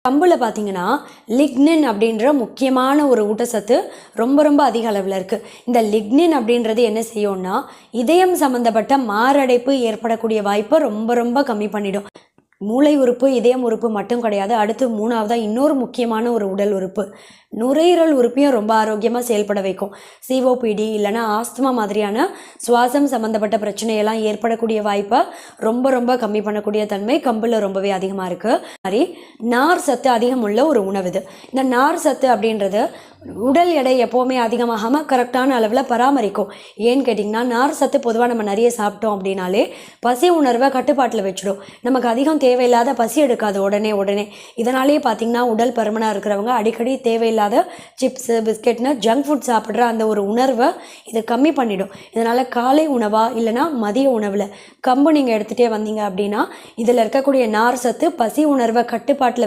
கம்புல பார்த்தீங்கன்னா லிக்னின் அப்படின்ற முக்கியமான ஒரு ஊட்டச்சத்து ரொம்ப ரொம்ப அதிக அளவில் இருக்குது. இந்த லிக்னின் அப்படின்றது என்ன செய்யும்னா இதயம் சம்மந்தப்பட்ட மாரடைப்பு ஏற்படக்கூடிய வாய்ப்பை ரொம்ப ரொம்ப கம்மி பண்ணிடும். மூளை உறுப்பு இதயம் உறுப்பு மட்டும் கிடையாது, அடுத்து மூணாவதாக இன்னொரு முக்கியமான ஒரு உடல் உறுப்பு நுரையீரல் உறுப்பையும் ரொம்ப ஆரோக்கியமாக செயல்பட வைக்கும். சிஓபிடி இல்லைனா ஆஸ்துமா மாதிரியான சுவாசம் சம்மந்தப்பட்ட பிரச்சனையெல்லாம் ஏற்படக்கூடிய வாய்ப்பை ரொம்ப ரொம்ப கம்மி பண்ணக்கூடிய தன்மை கம்பில் ரொம்பவே அதிகமாக இருக்குது. மாதிரி நார் சத்து அதிகம் உள்ள ஒரு உணவு இது. இந்த நார் சத்து அப்படின்றது உடல் எடை எப்போவுமே அதிகமாகாமல் கரெக்டான அளவில் பராமரிக்கும். ஏன்னு கேட்டிங்கன்னா நார் சத்து பொதுவாக நம்ம நிறைய சாப்பிட்டோம் அப்படின்னாலே பசி உணர்வை கட்டுப்பாட்டில் வச்சிடும். நமக்கு அதிகம் தேவையில்லாத பசி எடுக்காது உடனே. இதனாலேயே பார்த்திங்கன்னா உடல் பருமனாக இருக்கிறவங்க அடிக்கடி தேவையில்லாத சிப்ஸு பிஸ்கெட்னு ஜங்க் ஃபுட் சாப்பிட்ற அந்த ஒரு உணர்வை இது கம்மி பண்ணிடும். இதனால் காலை உணவாக இல்லைனா மதிய உணவில் கம்பு நீங்கள் எடுத்துகிட்டே வந்தீங்க அப்படின்னா இதில் இருக்கக்கூடிய நார் சத்து பசி உணர்வை கட்டுப்பாட்டில்